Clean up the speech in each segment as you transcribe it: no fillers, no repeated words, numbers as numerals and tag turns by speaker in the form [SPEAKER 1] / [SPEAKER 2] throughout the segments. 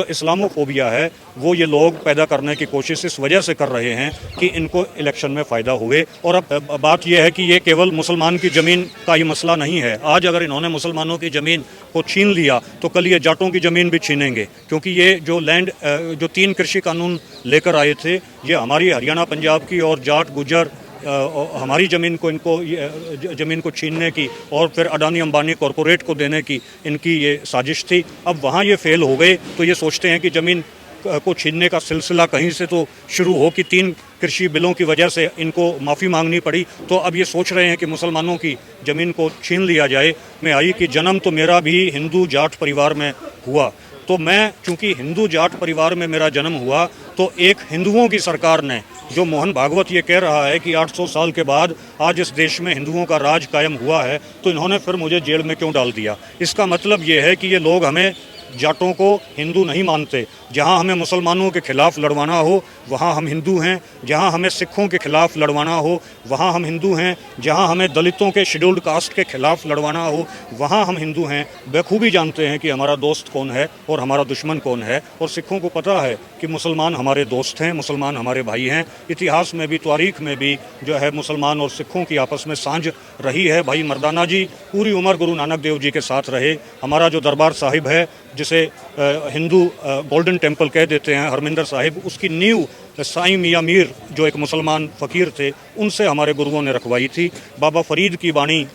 [SPEAKER 1] जो इस्लामोफोबिया है वो ये लोग पैदा करने की कोशिश इस वजह से कर रहे हैं कि इनको इलेक्शन में फ़ायदा हुए। और अब बात यह है कि ये केवल मुसलमान की ज़मीन का ही मसला नहीं है। आज अगर इन्होंने मुसलमानों की ज़मीन को छीन लिया तो कल ये जाटों की ज़मीन भी छीनेंगे, क्योंकि ये जो जो 3 कृषि कानून लेकर आए थे ये हमारी हरियाणा पंजाब की और जाट गुजर हमारी ज़मीन को इनको ज़मीन को छीनने की और फिर अडानी अंबानी कॉरपोरेट को देने की इनकी ये साजिश थी। अब वहाँ ये फेल हो गए तो ये सोचते हैं कि ज़मीन को छीनने का सिलसिला कहीं से तो शुरू हो कि 3 कृषि बिलों की वजह से इनको माफ़ी मांगनी पड़ी, तो अब ये सोच रहे हैं कि मुसलमानों की ज़मीन को छीन लिया जाए। मैं आई कि जन्म तो मेरा भी हिंदू जाट परिवार में हुआ, तो मैं चूँकि हिंदू जाट परिवार में मेरा जन्म हुआ तो एक हिंदुओं की सरकार ने, जो मोहन भागवत ये कह रहा है कि 800 साल के बाद आज इस देश में हिंदुओं का राज कायम हुआ है, तो इन्होंने फिर मुझे जेल में क्यों डाल दिया। इसका मतलब ये है कि ये लोग हमें जाटों को हिंदू नहीं मानते। जहाँ हमें मुसलमानों के खिलाफ लड़वाना हो वहाँ हम हिंदू हैं, जहाँ हमें सिखों के खिलाफ लड़वाना हो वहाँ हम हिंदू हैं, जहाँ हमें दलितों के शेड्यूल्ड कास्ट के खिलाफ लड़वाना हो वहाँ हम हिंदू हैं। बखूबी जानते हैं कि हमारा दोस्त कौन है और हमारा दुश्मन कौन है, और सिखों को पता है कि मुसलमान हमारे दोस्त हैं, मुसलमान हमारे भाई हैं। इतिहास में भी, तारीख में भी जो है मुसलमान और सिखों की आपस में सांझ रही है। भाई मर्दाना जी पूरी उम्र गुरु नानक देव जी के साथ रहे। हमारा जो दरबार साहिब है, जिसे हिंदू गोल्डन टेम्पल कह देते हैं, हरमिंदर साहिब, उसकी नींव साईं मियां मीर जो एक मुसलमान फ़कीर थे उनसे हमारे गुरुओं ने रखवाई थी। बाबा फरीद की वाणी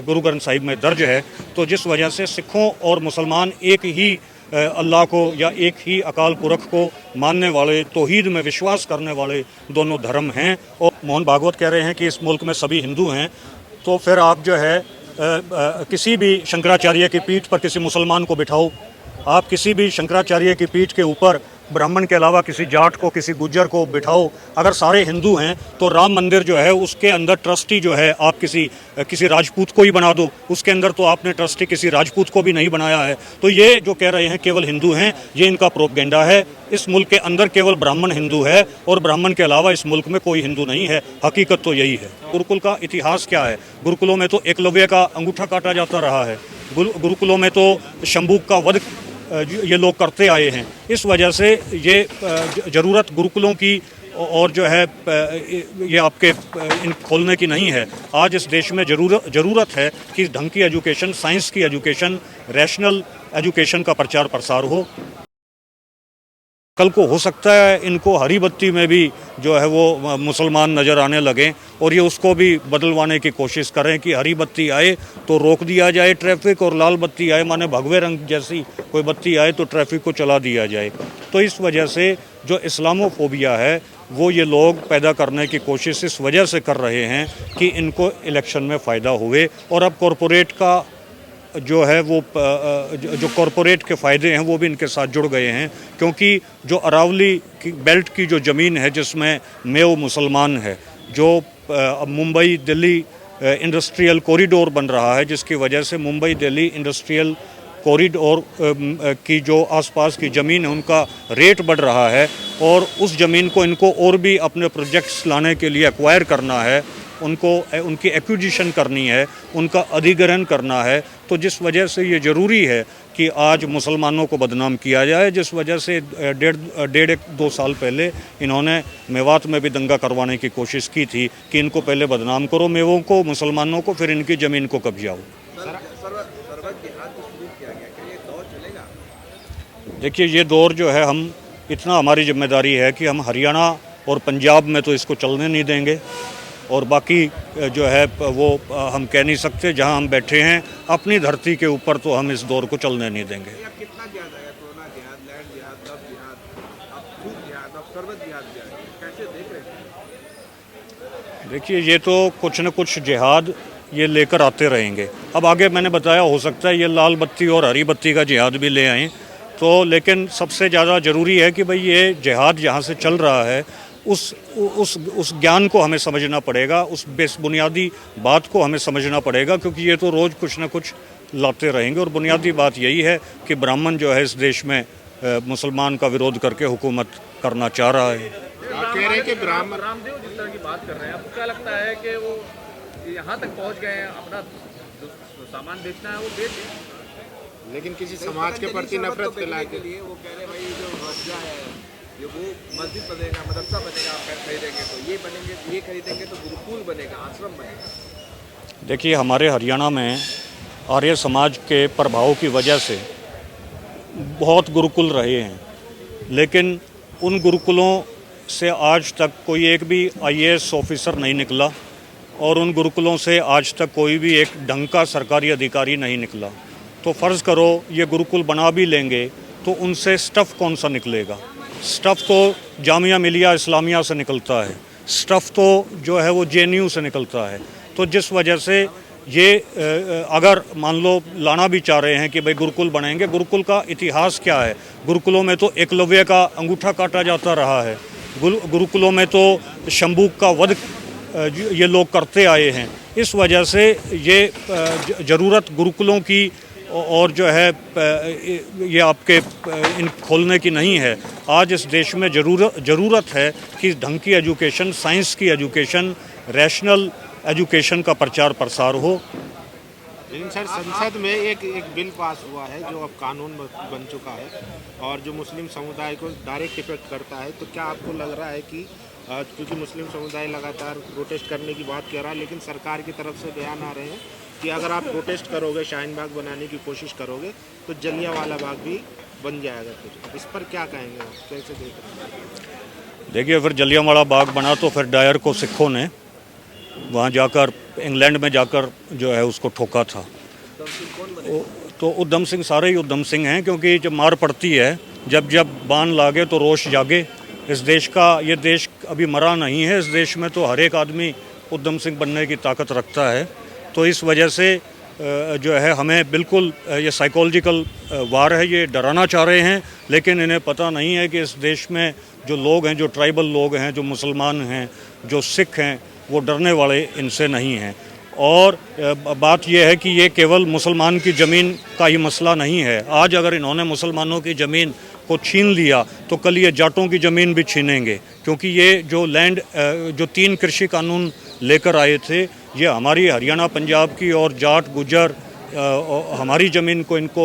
[SPEAKER 1] गुरु ग्रंथ साहिब में दर्ज है। तो जिस वजह से सिखों और मुसलमान एक ही अल्लाह को या एक ही अकाल पुरख को मानने वाले, तौहीद में विश्वास करने वाले दोनों धर्म हैं। और मोहन भागवत कह रहे हैं कि इस मुल्क में सभी हिंदू हैं, तो फिर आप जो है किसी भी शंकराचार्य की पीठ पर किसी मुसलमान को बिठाओ, आप किसी भी शंकराचार्य की पीठ के ऊपर ब्राह्मण के अलावा किसी जाट को, किसी गुज्जर को बिठाओ। अगर सारे हिंदू हैं तो राम मंदिर जो है उसके अंदर ट्रस्टी जो है आप किसी राजपूत को ही बना दो, उसके अंदर तो आपने ट्रस्टी किसी राजपूत को भी नहीं बनाया है। तो ये जो कह रहे हैं केवल हिंदू हैं, ये इनका प्रोपगेंडा है। इस मुल्क के अंदर केवल ब्राह्मण हिंदू है और ब्राह्मण के अलावा इस मुल्क में कोई हिंदू नहीं है। हकीकत तो यही है। गुरुकुल का इतिहास क्या है? गुरुकुलों में तो एकलव्य का अंगूठा काटा जाता रहा है, गुरुकुलों में तो शंभूक का वध ये लोग करते आए हैं। इस वजह से ये ज़रूरत गुरुकुलों की और जो है ये आपके इन खोलने की नहीं है। आज इस देश में ज़रूरत है कि ढंग की एजुकेशन, साइंस की एजुकेशन, रैशनल एजुकेशन का प्रचार प्रसार हो। कल को हो सकता है इनको हरी बत्ती में भी जो है वो मुसलमान नज़र आने लगें और ये उसको भी बदलवाने की कोशिश करें कि हरी बत्ती आए तो रोक दिया जाए ट्रैफिक, और लाल बत्ती आए माने भगवे रंग जैसी कोई बत्ती आए तो ट्रैफिक को चला दिया जाए। तो इस वजह से जो इस्लामोफोबिया है वो ये लोग पैदा करने की कोशिश इस वजह से कर रहे हैं कि इनको इलेक्शन में फ़ायदा हुए। और अब कॉरपोरेट का जो है वो जो कॉरपोरेट के फ़ायदे हैं वो भी इनके साथ जुड़ गए हैं, क्योंकि जो अरावली की बेल्ट की जो ज़मीन है जिसमें मेव मुसलमान है, जो मुंबई दिल्ली इंडस्ट्रियल कॉरिडोर बन रहा है, जिसकी वजह से मुंबई दिल्ली इंडस्ट्रियल कॉरिडोर की जो आसपास की ज़मीन है उनका रेट बढ़ रहा है, और उस ज़मीन को इनको और भी अपने प्रोजेक्ट्स लाने के लिए एक्वायर करना है, उनकी एक्विजिशन करनी है, उनका अधिग्रहण करना है। तो जिस वजह से ये ज़रूरी है कि आज मुसलमानों को बदनाम किया जाए, जिस वजह से डेढ़ 2 साल पहले इन्होंने मेवात में भी दंगा करवाने की कोशिश की थी कि इनको पहले बदनाम करो मेवों को, मुसलमानों को, फिर इनकी ज़मीन को कब्जाओ। देखिए ये दौर जो है, हम इतना हमारी जिम्मेदारी है कि हम हरियाणा और पंजाब में तो इसको चलने नहीं देंगे, और बाकी जो है वो हम कह नहीं सकते। जहां हम बैठे हैं अपनी धरती के ऊपर तो हम इस दौर को चलने नहीं देंगे। देखिए ये तो कुछ न कुछ जिहाद ये लेकर आते रहेंगे। अब आगे मैंने बताया हो सकता है ये लाल बत्ती और हरी बत्ती का जिहाद भी ले आएँ, तो लेकिन सबसे ज़्यादा ज़रूरी है कि भाई ये जिहाद जहाँ से चल रहा है उस ज्ञान को हमें समझना पड़ेगा, उस बुनियादी बात को हमें समझना पड़ेगा, क्योंकि ये तो रोज़ कुछ ना कुछ लाते रहेंगे। और बुनियादी बात यही है कि ब्राह्मण जो है इस देश में मुसलमान का विरोध करके हुकूमत करना चाह रहा है।
[SPEAKER 2] आप कह रहे हैं कि ब्राह्मण रामदेव जिस तरह की बात कर रहे हैं, आपको क्या लगता है कि वो यहाँ तक पहुँच गए हैं, अपना जो सामान बेचना है वो बेच? लेकिन किसी समाज के प्रति नफरत फैला के
[SPEAKER 3] लिए वो कह रहे भाई जो मस्जिद है ये वो मस्जिद बनेगा, मदरसा बनेगा, आप खरीदेंगे तो ये बनेंगे, ये खरीदेंगे तो गुरुकुल बनेगा, आश्रम बनेगा।
[SPEAKER 1] देखिए, हमारे हरियाणा में आर्य समाज के प्रभाव की वजह से बहुत गुरुकुल रहे हैं, लेकिन उन गुरुकुलों से आज तक कोई एक भी आईएएस ऑफिसर नहीं निकला और उन गुरुकुलों से आज तक कोई भी एक ढंग का सरकारी अधिकारी नहीं निकला। तो फ़र्ज़ करो ये गुरुकुल बना भी लेंगे तो उनसे स्टफ़ कौन सा निकलेगा? स्टफ़ तो जामिया मिलिया इस्लामिया से निकलता है, स्टफ़ तो जो है वो जेएनयू से निकलता है। तो जिस वजह से ये अगर मान लो लाना भी चाह रहे हैं कि भाई गुरुकुल बनाएंगे, गुरुकुल का इतिहास क्या है? गुरुकुलों में तो एकलव्य का अंगूठा काटा जाता रहा है, गुरुकुलों में तो शंभू का वध ये लोग करते आए हैं। इस वजह से ये ज़रूरत गुरुकुलों की और जो है ये आपके इन खोलने की नहीं है। आज इस देश में ज़रूरत है कि ढंग की एजुकेशन, साइंस की एजुकेशन, रैशनल एजुकेशन का प्रचार प्रसार हो।
[SPEAKER 2] लेकिन सर, संसद में एक बिल पास हुआ है जो अब कानून बन चुका है और जो मुस्लिम समुदाय को डायरेक्ट इफेक्ट करता है। तो क्या आपको लग रहा है कि क्योंकि मुस्लिम समुदाय लगातार प्रोटेस्ट करने की बात कर रहा है, लेकिन सरकार की तरफ से बयान आ रहे हैं कि अगर आप प्रोटेस्ट करोगे, शाहीन बाग बनाने की कोशिश करोगे तो जलियांवाला बाग भी बन जाएगा, फिर इस पर क्या कहेंगे आप, कैसे देख रहे हैं?
[SPEAKER 1] देखिए, फिर जलियांवाला बाग बना तो फिर डायर को सिखों ने वहाँ जाकर इंग्लैंड में जाकर जो है उसको ठोका था। तो उधम सिंह, सारे ही उधम सिंह हैं, क्योंकि जब मार पड़ती है, जब बाण लागे तो रोष जागे। इस देश का, ये देश अभी मरा नहीं है, इस देश में तो हर एक आदमी उधम सिंह बनने की ताकत रखता है। तो इस वजह से जो है हमें बिल्कुल ये साइकोलॉजिकल वार है, ये डराना चाह रहे हैं, लेकिन इन्हें पता नहीं है कि इस देश में जो लोग हैं, जो ट्राइबल लोग हैं, जो मुसलमान हैं, जो सिख हैं, वो डरने वाले इनसे नहीं हैं। और बात यह है कि ये केवल मुसलमान की ज़मीन का ही मसला नहीं है। आज अगर इन्होंने मुसलमानों की ज़मीन को छीन लिया तो कल ये जाटों की ज़मीन भी छीनेंगे, क्योंकि ये जो लैंड जो 3 कृषि कानून लेकर आए थे, ये हमारी हरियाणा, पंजाब की और जाट, गुजर हमारी ज़मीन को, इनको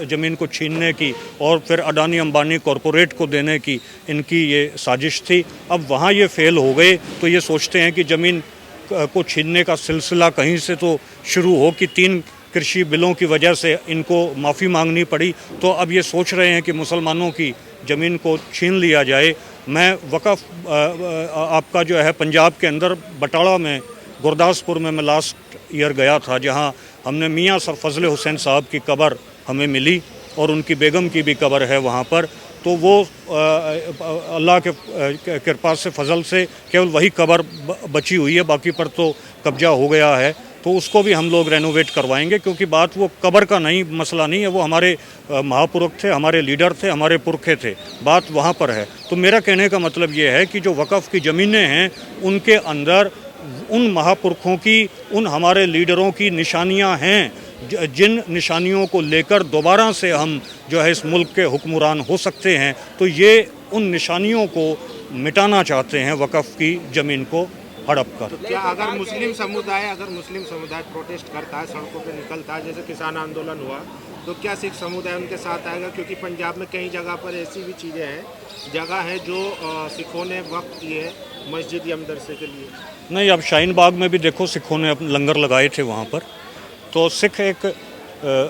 [SPEAKER 1] ज़मीन को छीनने की और फिर अडानी अंबानी कॉरपोरेट को देने की इनकी ये साजिश थी। अब वहाँ ये फेल हो गए तो ये सोचते हैं कि ज़मीन को छीनने का सिलसिला कहीं से तो शुरू हो कि 3 कृषि बिलों की वजह से इनको माफ़ी मांगनी पड़ी। तो अब ये सोच रहे हैं कि मुसलमानों की ज़मीन को छीन लिया जाए। मैं वक़्फ़ आपका जो है पंजाब के अंदर बटाला में, गुरदासपुर में मैं लास्ट ईयर गया था, जहां हमने मियां सर फजल हुसैन साहब की कब्र हमें मिली और उनकी बेगम की भी कब्र है वहां पर। तो वो अल्लाह के कृपा से, फजल से केवल वही कब्र बची हुई है, बाकी पर तो कब्जा हो गया है। तो उसको भी हम लोग रेनोवेट करवाएंगे, क्योंकि बात वो कब्र का नहीं, मसला नहीं है, वो हमारे महापुरुष थे, हमारे लीडर थे, हमारे पुरखे थे, बात वहाँ पर है। तो मेरा कहने का मतलब ये है कि जो वक़्फ़ की ज़मीनें हैं उनके अंदर उन महापुरखों की, उन हमारे लीडरों की निशानियां हैं, जिन निशानियों को लेकर दोबारा से हम जो है इस मुल्क के हुक्मरान हो सकते हैं। तो ये उन निशानियों को मिटाना चाहते हैं वक़्फ़ की ज़मीन को हड़प कर।
[SPEAKER 2] तो क्या अगर मुस्लिम समुदाय प्रोटेस्ट करता है, सड़कों पे निकलता है, जैसे किसान आंदोलन हुआ, तो क्या सिख समुदाय उनके साथ आएगा? क्योंकि पंजाब में कई जगह पर ऐसी भी चीज़ें हैं, जगह है जो सिखों ने वक्त किए हैं मस्जिद या मदरसे के लिए।
[SPEAKER 1] नहीं, अब शाहीन बाग में भी देखो सिखों ने अपने लंगर लगाए थे वहाँ पर। तो सिख एक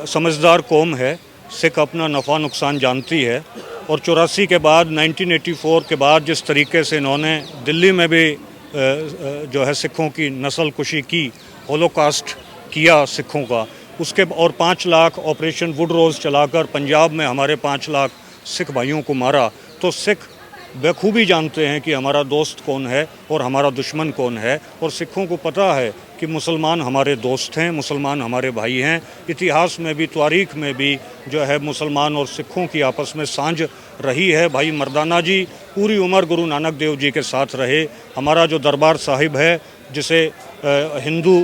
[SPEAKER 1] समझदार कौम है, सिख अपना नफ़ा नुकसान जानती है। और 84 के बाद, 1984 के बाद जिस तरीके से इन्होंने दिल्ली में भी जो है सिखों की नस्ल कुशी की, होलोकास्ट किया सिखों का, उसके और 5 लाख ऑपरेशन वुड रोज़ चलाकर पंजाब में हमारे 5 लाख सिख भाइयों को मारा। तो सिख बखूबी जानते हैं कि हमारा दोस्त कौन है और हमारा दुश्मन कौन है। और सिखों को पता है कि मुसलमान हमारे दोस्त हैं, मुसलमान हमारे भाई हैं। इतिहास में भी, तारीख़ में भी जो है मुसलमान और सिखों की आपस में सांझ रही है। भाई मर्दाना जी पूरी उम्र गुरु नानक देव जी के साथ रहे। हमारा जो दरबार साहिब है, जिसे हिंदू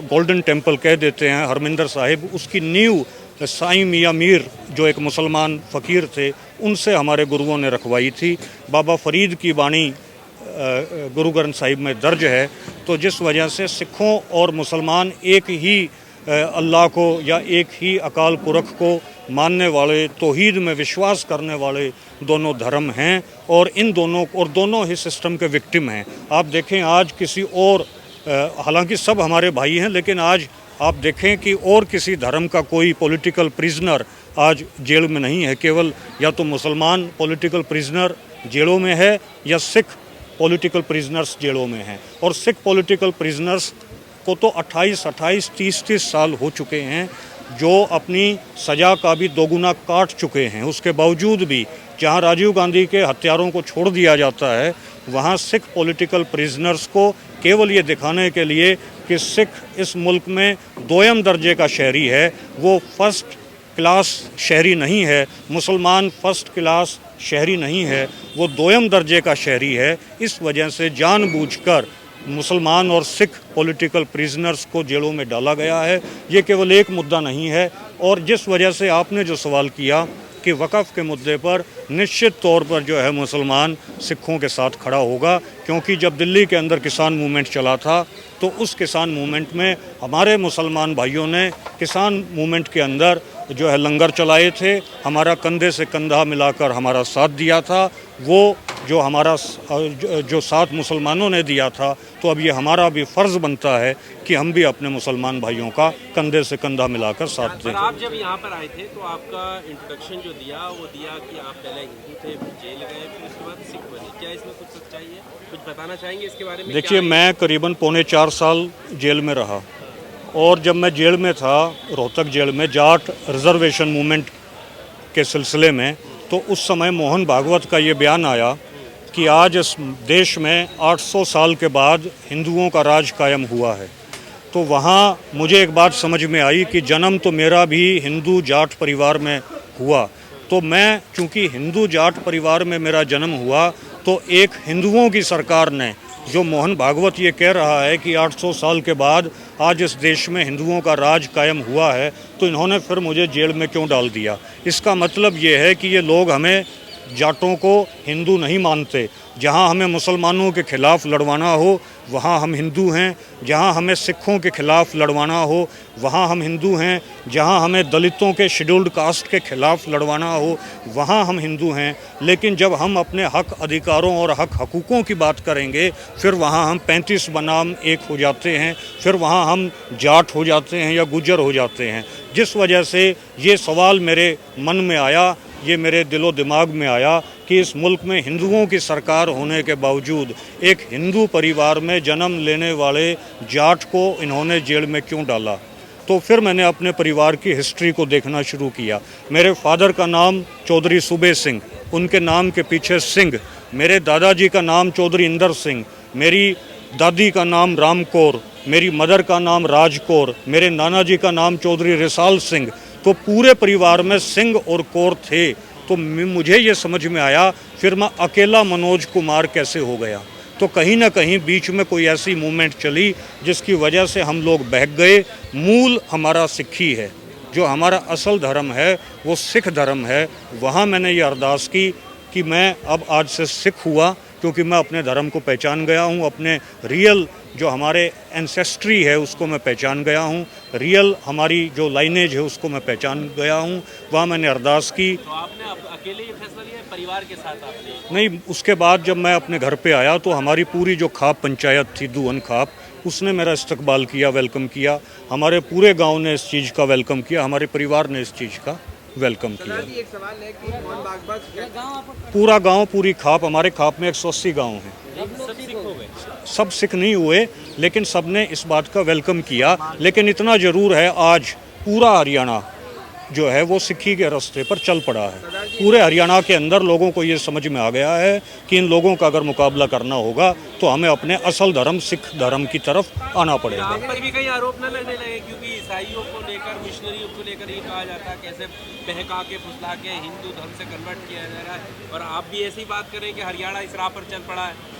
[SPEAKER 1] गोल्डन टेम्पल कह देते हैं, हरमिंदर साहिब, उसकी नींव साईं मियां मीर जो एक मुसलमान फ़कीर थे, उनसे हमारे गुरुओं ने रखवाई थी। बाबा फरीद की वाणी गुरु ग्रंथ साहिब में दर्ज है। तो जिस वजह से सिखों और मुसलमान एक ही अल्लाह को या एक ही अकाल पुरख को मानने वाले, तौहीद में विश्वास करने वाले दोनों धर्म हैं और इन दोनों ही सिस्टम के विक्टिम हैं। आप देखें आज किसी और, हालांकि सब हमारे भाई हैं, लेकिन आज आप देखें कि और किसी धर्म का कोई पॉलिटिकल प्रिजनर आज जेल में नहीं है। केवल या तो मुसलमान पॉलिटिकल प्रिजनर जेलों में है या सिख पॉलिटिकल प्रिजनर्स जेलों में हैं। और सिख पॉलिटिकल प्रिजनर्स को तो 28, 30 साल हो चुके हैं, जो अपनी सज़ा का भी दोगुना काट चुके हैं। उसके बावजूद भी जहां राजीव गांधी के हत्यारों को छोड़ दिया जाता है, वहां सिख पॉलिटिकल प्रिजनर्स को केवल ये दिखाने के लिए कि सिख इस मुल्क में दोयम दर्जे का शहरी है, वो फर्स्ट क्लास शहरी नहीं है, मुसलमान फर्स्ट क्लास शहरी नहीं है, वो दोयम दर्जे का शहरी है। इस वजह से जानबूझकर मुसलमान और सिख पॉलिटिकल प्रिजनर्स को जेलों में डाला गया है। ये केवल एक मुद्दा नहीं है। और जिस वजह से आपने जो सवाल किया कि वक़्फ़ के मुद्दे पर निश्चित तौर पर जो है मुसलमान सिखों के साथ खड़ा होगा, क्योंकि जब दिल्ली के अंदर किसान मूवमेंट चला था तो उस किसान मूवमेंट में हमारे मुसलमान भाइयों ने किसान मूवमेंट के अंदर जो है लंगर चलाए थे, हमारा कंधे से कंधा मिलाकर हमारा साथ दिया था। वो जो हमारा जो साथ मुसलमानों ने दिया था, तो अब ये हमारा भी फ़र्ज़ बनता है कि हम भी अपने मुसलमान भाइयों का कंधे से कंधा मिलाकर साथ दें।
[SPEAKER 4] आप जब यहाँ पर आए थे तो आपका इंट्रोडक्शन जो दिया वो दिया कि आप पहले हिंदू थे, फिर जेल गए, फिर उसके बाद सिख बने। क्या इसमें कुछ सच्चाई है? कुछ बताना चाहेंगे इसके बारे में?
[SPEAKER 1] देखिए, मैं करीबन 4.25 साल जेल में रहा, और जब मैं जेल में था, रोहतक जेल में, जाट रिजर्वेशन मूवमेंट के सिलसिले में, तो उस समय मोहन भागवत का ये बयान आया कि आज इस देश में 800 साल के बाद हिंदुओं का राज कायम हुआ है। तो वहाँ मुझे एक बात समझ में आई कि जन्म तो मेरा भी हिंदू जाट परिवार में हुआ, तो मैं चूँकि हिंदू जाट परिवार में मेरा जन्म हुआ, तो एक हिंदुओं की सरकार ने, जो मोहन भागवत ये कह रहा है कि 800 साल के बाद आज इस देश में हिंदुओं का राज कायम हुआ है, तो इन्होंने फिर मुझे जेल में क्यों डाल दिया। इसका मतलब ये है कि ये लोग हमें जाटों को हिंदू नहीं मानते। जहाँ हमें मुसलमानों के ख़िलाफ़ लड़वाना हो वहाँ हम हिंदू हैं, जहाँ हमें सिखों के ख़िलाफ़ लड़वाना हो वहाँ हम हिंदू हैं, जहाँ हमें दलितों के शेड्यूल्ड कास्ट के ख़िलाफ़ लड़वाना हो वहाँ हम हिंदू हैं। लेकिन जब हम अपने हक अधिकारों और हक हकूक़ों की बात करेंगे, फिर वहाँ हम 35 बनाम एक हो जाते हैं, फिर वहाँ हम जाट हो जाते हैं या गुज्जर हो जाते हैं। जिस वजह से ये सवाल मेरे मन में आया, ये मेरे दिलो दिमाग में आया कि इस मुल्क में हिंदुओं की सरकार होने के बावजूद एक हिंदू परिवार में जन्म लेने वाले जाट को इन्होंने जेल में क्यों डाला। तो फिर मैंने अपने परिवार की हिस्ट्री को देखना शुरू किया। मेरे फादर का नाम चौधरी सूबे सिंह, उनके नाम के पीछे सिंह। मेरे दादाजी का नाम चौधरी इंदर सिंह, मेरी दादी का नाम राम कौर, मेरी मदर का नाम राज कौर, मेरे नाना जी का नाम चौधरी रिसाल सिंह। तो पूरे परिवार में सिंह और कौर थे। तो मुझे ये समझ में आया, फिर मैं अकेला मनोज कुमार कैसे हो गया। तो कहीं ना कहीं बीच में कोई ऐसी मूवमेंट चली जिसकी वजह से हम लोग बहक गए। मूल हमारा सिक्खी है, जो हमारा असल धर्म है वो सिख धर्म है। वहाँ मैंने ये अरदास की कि मैं अब आज से सिख हुआ, क्योंकि मैं अपने धर्म को पहचान गया हूँ, अपने रियल जो हमारे एंसेस्ट्री है उसको मैं पहचान गया हूँ, रियल हमारी जो लाइनेज है उसको मैं पहचान गया हूँ। वहाँ मैंने अरदास की।
[SPEAKER 4] तो आपने अकेले ये फैसला लिया, परिवार के साथ आपने?
[SPEAKER 1] नहीं, उसके बाद जब मैं अपने घर पे आया तो हमारी पूरी जो खाप पंचायत थी, दुवन खाप, उसने मेरा इस्तकबाल किया, वेलकम किया। हमारे पूरे गाँव ने इस चीज़ का वेलकम किया, हमारे परिवार ने इस चीज़ का वेलकम किया।
[SPEAKER 3] एक सवाल है कि मोहन भागवत
[SPEAKER 1] पूरा गांव, पूरी खाप, हमारे खाप में 180 गांव हैं। सब सिख नहीं हुए, लेकिन सब ने इस बात का वेलकम किया। लेकिन इतना ज़रूर है, आज पूरा हरियाणा जो है वो सिक्खी के रास्ते पर चल पड़ा है। पूरे हरियाणा के अंदर लोगों को ये समझ में आ गया है कि इन लोगों का अगर मुकाबला करना होगा तो हमें अपने असल धर्म सिख धर्म की तरफ आना पड़ेगा।
[SPEAKER 4] आप पर भी कहीं आरोप न लगने लगे, क्योंकि ईसाइयों को लेकर, मिशनरियों को लेकर ये कहा जाता है कैसे बहका के फुसला के हिंदू धर्म से कन्वर्ट किया जा रहा है, और आप भी ऐसी बात करें कि हरियाणा इस राह पर चल पड़ा है।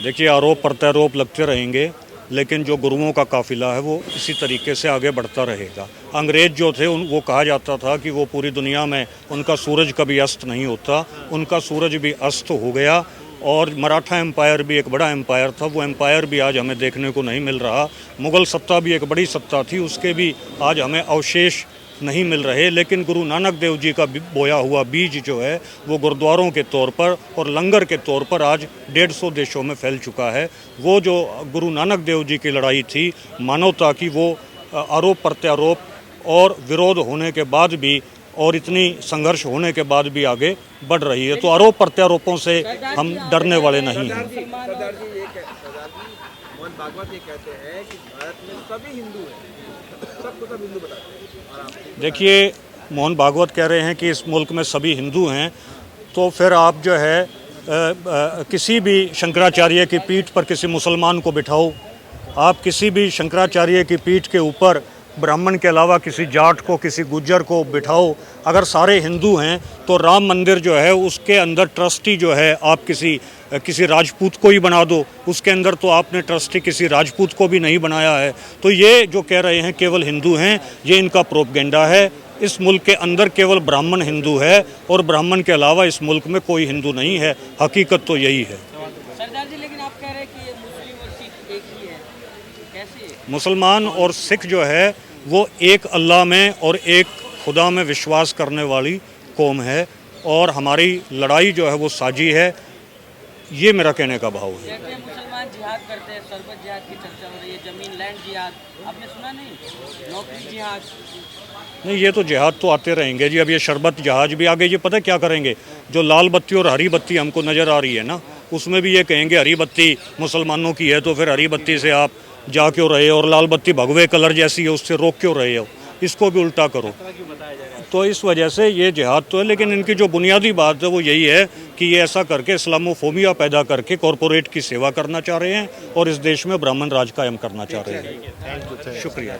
[SPEAKER 1] देखिए, आरोप प्रत्यारोप लगते रहेंगे, लेकिन जो गुरुओं का काफिला है वो इसी तरीके से आगे बढ़ता रहेगा। अंग्रेज़ जो थे वो कहा जाता था कि वो पूरी दुनिया में उनका सूरज कभी अस्त नहीं होता, उनका सूरज भी अस्त हो गया। और मराठा एम्पायर भी एक बड़ा एम्पायर था, वो एम्पायर भी आज हमें देखने को नहीं मिल रहा। मुग़ल सत्ता भी एक बड़ी सत्ता थी, उसके भी आज हमें अवशेष नहीं मिल रहे। लेकिन गुरु नानक देव जी का बोया हुआ बीज जो है वो गुरुद्वारों के तौर पर और लंगर के तौर पर आज 150 देशों में फैल चुका है। वो जो गुरु नानक देव जी की लड़ाई थी मानवता की, वो आरोप प्रत्यारोप और विरोध होने के बाद भी और इतनी संघर्ष होने के बाद भी आगे बढ़ रही है। तो आरोप प्रत्यारोपों से हम डरने वाले नहीं हैं।
[SPEAKER 3] सरदार जी मोहन भागवत ये कहते हैं कि भारत में सभी हिंदू हैं, सबको सब हिंदू बताते हैं। और आप
[SPEAKER 1] देखिए, मोहन भागवत कह रहे हैं कि इस मुल्क में सभी हिंदू हैं, तो फिर आप जो है किसी भी शंकराचार्य की पीठ पर किसी मुसलमान को बिठाओ, आप किसी भी शंकराचार्य की पीठ के ऊपर ब्राह्मण के अलावा किसी जाट को, किसी गुज्जर को बिठाओ। अगर सारे हिंदू हैं तो राम मंदिर जो है उसके अंदर ट्रस्टी जो है आप किसी राजपूत को ही बना दो, उसके अंदर तो आपने ट्रस्टी किसी राजपूत को भी नहीं बनाया है। तो ये जो कह रहे हैं केवल हिंदू हैं, ये इनका प्रोपगेंडा है। इस मुल्क के अंदर केवल ब्राह्मण हिंदू है और ब्राह्मण के अलावा इस मुल्क में कोई हिंदू नहीं है। हकीकत तो यही है।
[SPEAKER 5] सरदार जी, लेकिन आप कह रहे हैं कि ये मुस्लिम और सिख एक ही है, कैसे?
[SPEAKER 1] मुसलमान और सिख जो है वो एक अल्लाह में और एक खुदा में विश्वास करने वाली कौम है, और हमारी लड़ाई जो है वो साझी है। ये मेरा कहने का भाव है।
[SPEAKER 5] जैसे मुसलमान जिहाद करते हैं, सरबत जिहाद की चर्चा हो रही है, जमीन लैंड जिहाद, आपने सुना नहीं? नौकरी जिहाद।
[SPEAKER 1] नहीं, ये तो जिहाद तो आते रहेंगे जी। अब ये शरबत जहाज भी आगे, ये पता क्या करेंगे, जो लाल बत्ती और हरी बत्ती हमको नज़र आ रही है ना, उसमें भी ये कहेंगे हरी बत्ती मुसलमानों की है, तो फिर हरी बत्ती से आप जा क्यों रहे हो, और लाल बत्ती भगवे कलर जैसी है उससे रोक क्यों रहे हो, इसको भी उल्टा करो। तो इस वजह से ये जिहाद तो है, लेकिन इनकी जो बुनियादी बात है वो यही है कि ये ऐसा करके इस्लामोफोबिया पैदा करके कॉरपोरेट की सेवा करना चाह रहे हैं और इस देश में ब्राह्मण राज कायम करना चाह रहे हैं। शुक्रिया।